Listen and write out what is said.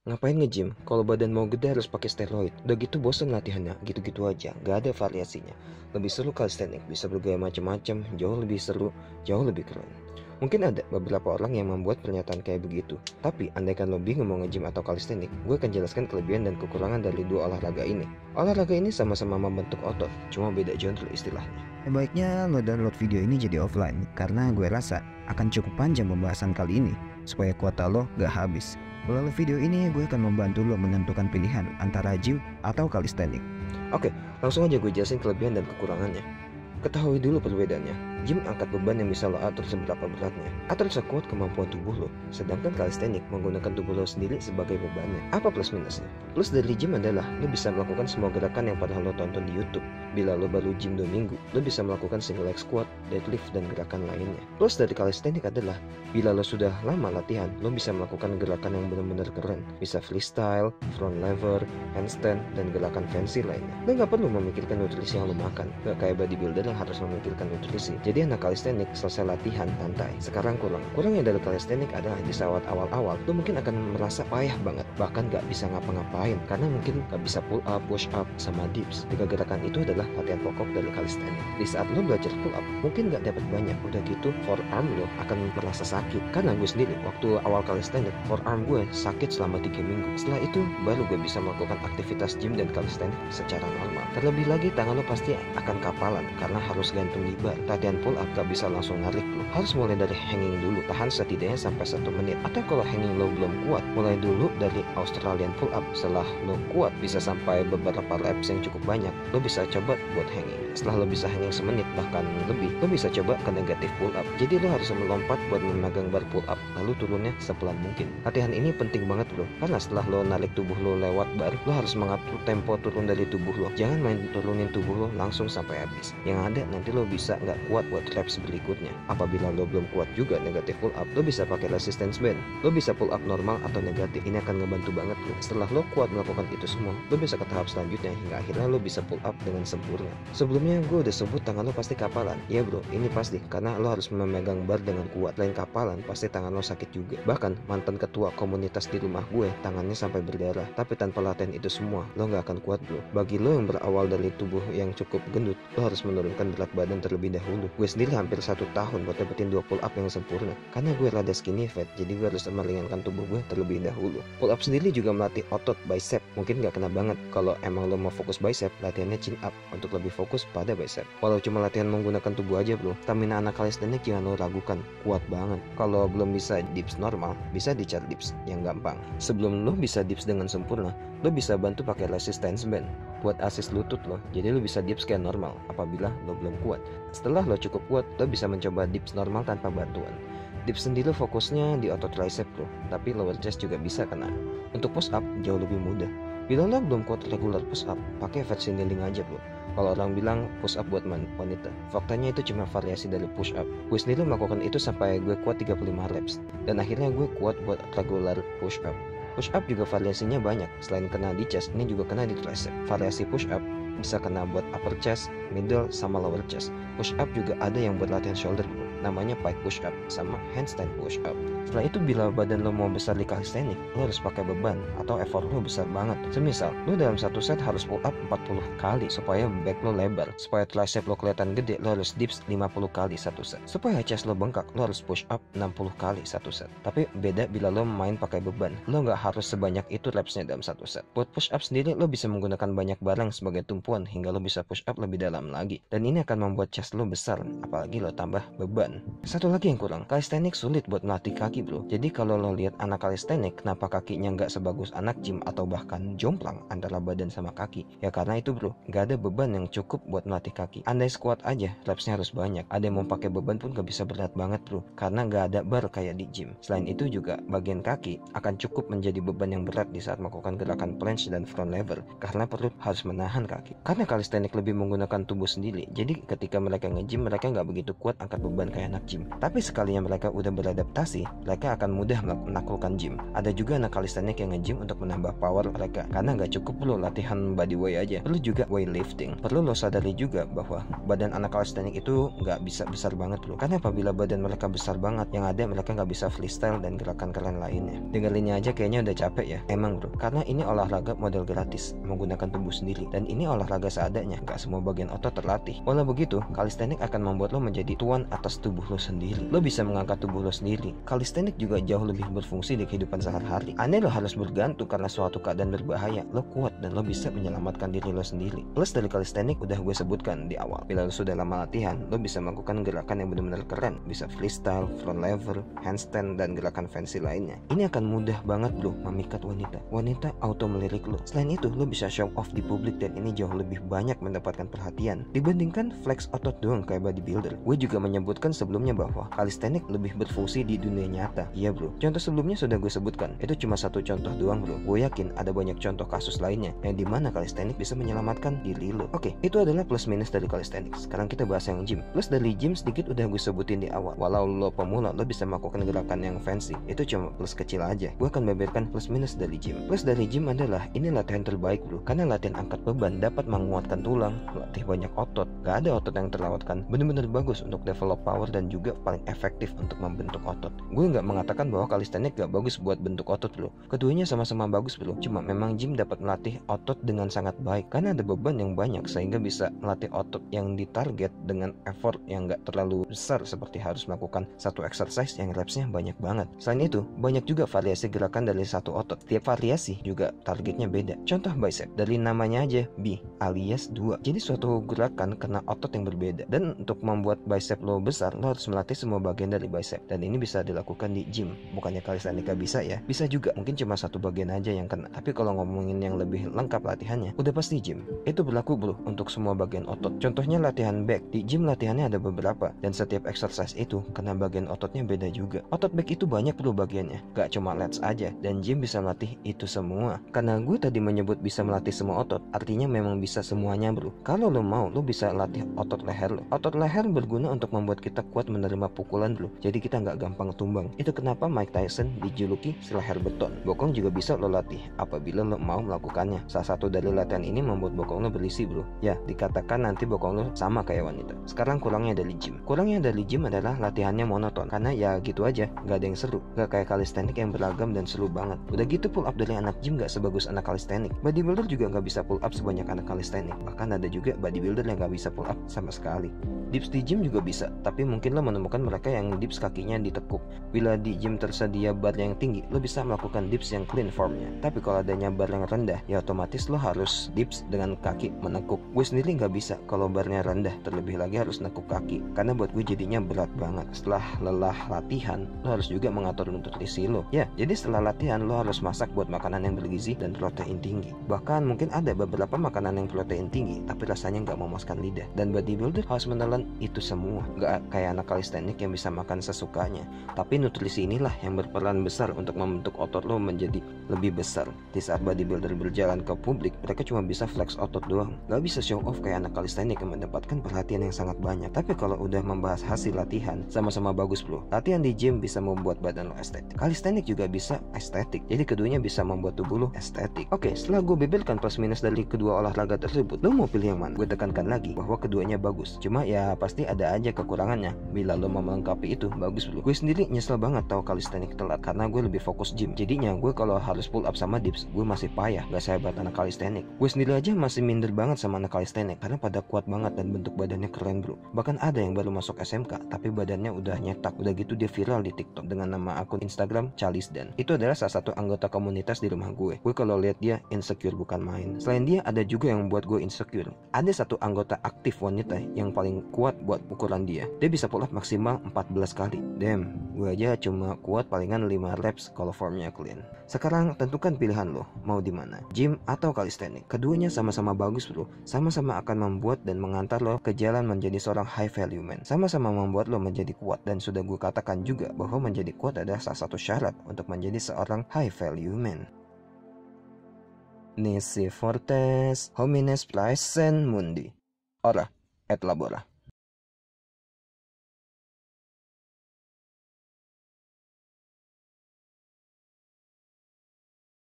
Ngapain nge-gym? Kalau badan mau gede harus pakai steroid. Udah gitu bosen latihannya, gitu-gitu aja, gak ada variasinya. Lebih seru calisthenics, bisa bergaya macam-macam, jauh lebih seru, jauh lebih keren. Mungkin ada beberapa orang yang membuat pernyataan kayak begitu. Tapi andaikan lo bingung mau nge-gym atau calisthenics, gue akan jelaskan kelebihan dan kekurangan dari dua olahraga ini. Olahraga ini sama-sama membentuk otot, cuma beda genre istilahnya. Baiknya lo download video ini jadi offline, karena gue rasa akan cukup panjang pembahasan kali ini, supaya kuota lo gak habis. Melalui video ini gue akan membantu lo menentukan pilihan antara gym atau calisthenics. Oke, langsung aja gue jelasin kelebihan dan kekurangannya. Ketahui dulu perbedaannya. Gym angkat beban yang bisa lo atur seberapa beratnya atau sekuat kemampuan tubuh lo. Sedangkan calisthenics menggunakan tubuh lo sendiri sebagai bebannya. Apa plus minusnya? Plus dari gym adalah lo bisa melakukan semua gerakan yang pernah lo tonton di YouTube. Bila lo baru gym 2 minggu, lo bisa melakukan single leg squat, deadlift, dan gerakan lainnya. Plus dari calisthenics adalah bila lo sudah lama latihan, lo bisa melakukan gerakan yang benar-benar keren. Bisa freestyle, front lever, handstand, dan gerakan fancy lainnya. Lo gak perlu memikirkan nutrisi yang lo makan. Gak kayak bodybuilder yang harus memikirkan nutrisi. Jadi anak calisthenics selesai latihan santai. Sekarang kurangnya dari calisthenics adalah di saat awal-awal lo mungkin akan merasa payah banget, bahkan gak bisa ngapa-ngapain karena mungkin gak bisa pull up, push up, sama dips. 3 gerakan itu adalah latihan pokok dari calisthenics. Di saat lo belajar pull up mungkin gak dapat banyak, udah gitu forearm lo akan merasa sakit. Karena gue sendiri waktu awal calisthenics forearm gue sakit selama 3 minggu. Setelah itu baru gue bisa melakukan aktivitas gym dan calisthenics secara normal. Terlebih lagi tangan lo pasti akan kapalan karena harus gantung di bar. Latihan pull up gak bisa langsung narik lo, harus mulai dari hanging dulu, tahan setidaknya sampai 1 menit. Atau kalau hanging lo belum kuat, mulai dulu dari Australian pull up. Setelah lo kuat bisa sampai beberapa reps yang cukup banyak, lo bisa coba buat hanging. Setelah lo bisa hanging semenit bahkan lebih, lo bisa coba ke negatif pull up. Jadi lo harus melompat buat memegang bar pull up, lalu turunnya sepelan mungkin. Latihan ini penting banget bro, karena setelah lo narik tubuh lo lewat bar, lo harus mengatur tempo turun dari tubuh lo. Jangan main turunin tubuh lo langsung sampai habis. Yang ada nanti lo bisa nggak kuat buat reps berikutnya. Apabila lo belum kuat juga negatif pull up, lo bisa pakai resistance band. Lo bisa pull up normal atau negatif. Ini akan ngebantu banget lo. Setelah lo kuat melakukan itu semua, lo bisa ke tahap selanjutnya hingga akhirnya lo bisa pull up dengan sempurna. Sebelumnya gue udah sebut tangan lo pasti kapalan. Ya bro, ini pasti karena lo harus memegang bar dengan kuat. Lain kapalan, pasti tangan lo sakit juga. Bahkan mantan ketua komunitas di rumah gue, tangannya sampai berdarah. Tapi tanpa latihan itu semua, lo gak akan kuat bro. Bagi lo yang berawal dari tubuh yang cukup gendut, lo harus menurunkan berat badan terlebih dahulu. Gue sendiri hampir 1 tahun buat dapetin 2 pull up yang sempurna. Karena gue rada skinny fat, jadi gue harus meringankan tubuh gue terlebih dahulu. Pull up sendiri juga melatih otot bicep. Mungkin gak kena banget kalau emang lo mau fokus bicep, latihannya chin up untuk lebih fokus pada bicep. Walau cuma latihan menggunakan tubuh aja bro, stamina anak calisthenics jangan lo ragukan, kuat banget. Kalau belum bisa dips normal, bisa dicari dips yang gampang. Sebelum lo bisa dips dengan sempurna, lo bisa bantu pakai resistance band buat assist lutut lo. Jadi lo bisa dips kayak normal apabila lo belum kuat. Setelah lo cukup kuat, lo bisa mencoba dips normal tanpa bantuan. Dips sendiri fokusnya di otot tricep lo, tapi lower chest juga bisa kena. Untuk push up jauh lebih mudah. Bila lo belum kuat regular push up, pakai versi kneeling aja bro. Kalau orang bilang push up buat wanita, faktanya itu cuma variasi dari push up. Gue sendiri melakukan itu sampai gue kuat 35 reps, dan akhirnya gue kuat buat regular push up. Push up juga variasinya banyak, selain kena di chest, ini juga kena di tricep. Variasi push up bisa kena buat upper chest, middle, sama lower chest. Push up juga ada yang buat latihan shoulder bro, namanya pike push up sama handstand push up. Setelah itu bila badan lo mau besar di calisthenics, lo harus pakai beban atau effort lo besar banget. Semisal lo dalam satu set harus pull up 40 kali supaya back lo lebar. Supaya tricep lo kelihatan gede, lo harus dips 50 kali satu set. Supaya chest lo bengkak, lo harus push up 60 kali satu set. Tapi beda bila lo main pakai beban, lo nggak harus sebanyak itu repsnya dalam satu set. Buat push up sendiri, lo bisa menggunakan banyak barang sebagai tumpuan hingga lo bisa push up lebih dalam lagi. Dan ini akan membuat chest lo besar, apalagi lo tambah beban. Satu lagi yang kurang, calisthenics sulit buat melatih kaki bro. Jadi kalau lo lihat anak calisthenics, kenapa kakinya nggak sebagus anak gym atau bahkan jomplang antara badan sama kaki? Ya karena itu bro, nggak ada beban yang cukup buat melatih kaki. Andai squat aja, repsnya harus banyak. Ada yang mau pakai beban pun gak bisa berat banget bro, karena nggak ada bar kayak di gym. Selain itu juga, bagian kaki akan cukup menjadi beban yang berat di saat melakukan gerakan planche dan front lever, karena perut harus menahan kaki. Karena calisthenics lebih menggunakan tubuh sendiri, jadi ketika mereka nge-gym, mereka nggak begitu kuat angkat beban kayak kayak anak gym. Tapi sekalinya mereka udah beradaptasi, mereka akan mudah menaklukkan gym. Ada juga anak calisthenics yang nge-gym untuk menambah power mereka, karena nggak cukup lo latihan body weight aja, perlu juga weightlifting. Perlu lo sadari juga bahwa badan anak calisthenics itu nggak bisa besar banget lo, karena apabila badan mereka besar banget, yang ada mereka nggak bisa freestyle dan gerakan keren lainnya. Dengerinnya aja kayaknya udah capek ya. Emang bro, karena ini olahraga model gratis, menggunakan tubuh sendiri, dan ini olahraga seadanya, nggak semua bagian otot terlatih. Walau begitu, calisthenics akan membuat lo menjadi tuan atas tubuh lo sendiri. Lo bisa mengangkat tubuh lo sendiri. Calisthenics juga jauh lebih berfungsi di kehidupan sehari-hari. Aneh lo harus bergantung karena suatu keadaan berbahaya. Lo kuat dan lo bisa menyelamatkan diri lo sendiri. Plus dari calisthenics udah gue sebutkan di awal. Bila lo sudah lama latihan, lo bisa melakukan gerakan yang benar-benar keren. Bisa freestyle, front lever, handstand, dan gerakan fancy lainnya. Ini akan mudah banget lo memikat wanita. Wanita auto melirik lo. Selain itu, lo bisa show off di publik dan ini jauh lebih banyak mendapatkan perhatian dibandingkan flex otot doang kayak bodybuilder. Gue juga menyebutkan sebelumnya bahwa calisthenics lebih berfungsi di dunia nyata. Iya bro, contoh sebelumnya sudah gue sebutkan. Itu cuma satu contoh doang bro. Gue yakin ada banyak contoh kasus lainnya yang dimana calisthenics bisa menyelamatkan diri lo. Oke, itu adalah plus minus dari calisthenics. Sekarang kita bahas yang gym. Plus dari gym sedikit udah gue sebutin di awal. Walau lo pemula, lo bisa melakukan gerakan yang fancy. Itu cuma plus kecil aja. Gue akan beberkan plus minus dari gym. Plus dari gym adalah ini latihan terbaik bro, karena latihan angkat beban dapat menguatkan tulang, latih banyak otot. Gak ada otot yang terlewatkan. Bener-bener bagus untuk develop power dan juga paling efektif untuk membentuk otot. Gue nggak mengatakan bahwa calisthenics gak bagus buat bentuk otot bro. Keduanya sama-sama bagus bro. Cuma memang gym dapat melatih otot dengan sangat baik karena ada beban yang banyak sehingga bisa melatih otot yang ditarget dengan effort yang gak terlalu besar, seperti harus melakukan satu exercise yang repsnya banyak banget. Selain itu, banyak juga variasi gerakan dari satu otot. Tiap variasi juga targetnya beda. Contoh bicep, dari namanya aja B alias 2. Jadi suatu gerakan kena otot yang berbeda. Dan untuk membuat bicep lo besar, lo harus melatih semua bagian dari bicep. Dan ini bisa dilakukan di gym. Bukannya calisthenics bisa ya? Bisa juga, mungkin cuma satu bagian aja yang kena. Tapi kalau ngomongin yang lebih lengkap latihannya, udah pasti gym. Itu berlaku bro untuk semua bagian otot. Contohnya latihan back. Di gym latihannya ada beberapa. Dan setiap exercise itu kena bagian ototnya beda juga. Otot back itu banyak bro bagiannya. Gak cuma lats aja. Dan gym bisa melatih itu semua. Karena gue tadi menyebut bisa melatih semua otot, artinya memang bisa semuanya bro. Kalau lo mau, lo bisa latih otot leher lo. Otot leher berguna untuk membuat kita kuat menerima pukulan bro. Jadi kita nggak gampang tumbang. Itu kenapa Mike Tyson dijuluki si leher beton. Bokong juga bisa lo latih apabila lo mau melakukannya. Salah satu dari latihan ini membuat bokong lo berisi bro. Ya, dikatakan nanti bokong lo sama kayak wanita. Sekarang kurangnya dari gym. Kurangnya dari gym adalah latihannya monoton. Karena ya gitu aja, nggak ada yang seru. Nggak kayak calisthenics yang beragam dan seru banget. Udah gitu pull up dari anak gym nggak sebagus anak calisthenics. Bodybuilder juga nggak bisa pull up sebanyak anak calisthenics. Bahkan ada juga bodybuilder yang nggak bisa pull up sama sekali. Dips di gym juga bisa, tapi mungkin lo menemukan mereka yang dips kakinya ditekuk. Bila di gym tersedia bar yang tinggi, lo bisa melakukan dips yang clean formnya. Tapi kalau adanya bar yang rendah, ya otomatis lo harus dips dengan kaki menekuk. Gue sendiri nggak bisa kalau barnya rendah, terlebih lagi harus nekuk kaki. Karena buat gue jadinya berat banget. Setelah lelah latihan, lo harus juga mengatur nutrisi lo. Ya, jadi setelah latihan lo harus masak buat makanan yang bergizi dan protein tinggi. Bahkan mungkin ada beberapa makanan yang protein tinggi, tapi rasanya nggak memuaskan lidah. Dan bodybuilder harus menelan itu semua. Nggak kayak anak calisthenics yang bisa makan sesukanya. Tapi nutrisi inilah yang berperan besar untuk membentuk otot lo menjadi lebih besar. Di saat bodybuilder berjalan ke publik, mereka cuma bisa flex otot doang. Nggak bisa show off kayak anak calisthenics yang mendapatkan perhatian yang sangat banyak. Tapi kalau udah membahas hasil latihan, sama-sama bagus bro. Latihan di gym bisa membuat badan lo estetik. Calisthenics juga bisa estetik. Jadi keduanya bisa membuat tubuh lo estetik. Oke, setelah gue beberkan plus minus dari kedua olahraga tersebut, lo mau pilih yang mana? Gue tekankan lagi bahwa keduanya bagus. Cuma ya pasti ada aja kekurangannya. Bila lo mau melengkapi itu, bagus bro. Gue sendiri nyesel banget tahu calisthenics telat karena gue lebih fokus gym. Jadinya gue kalau harus pull up sama dips, gue masih payah. Gak sehebat anak calisthenics. Gue sendiri aja masih minder banget sama anak calisthenics karena pada kuat banget dan bentuk badannya keren bro. Bahkan ada yang baru masuk SMK tapi badannya udah nyetak. Udah gitu dia viral di TikTok dengan nama akun Instagram Calisdan. Itu adalah salah satu anggota komunitas di rumah gue. Gue kalau lihat dia insecure bukan main. Selain dia ada juga yang buat gue insecure. Ada satu anggota aktif wanita yang paling kuat buat ukuran dia. Dia bisa pull up maksimal 14 kali. Damn, gue aja cuma kuat palingan 5 reps kalau formnya clean. Sekarang tentukan pilihan lo, mau di mana? Gym atau calisthenics? Keduanya sama-sama bagus bro. Sama-sama akan membuat dan mengantar lo ke jalan menjadi seorang high value man. Sama-sama membuat lo menjadi kuat, dan sudah gue katakan juga bahwa menjadi kuat adalah salah satu syarat untuk menjadi seorang high value man. Nisi fortes homines placent mundi. Ora et labora.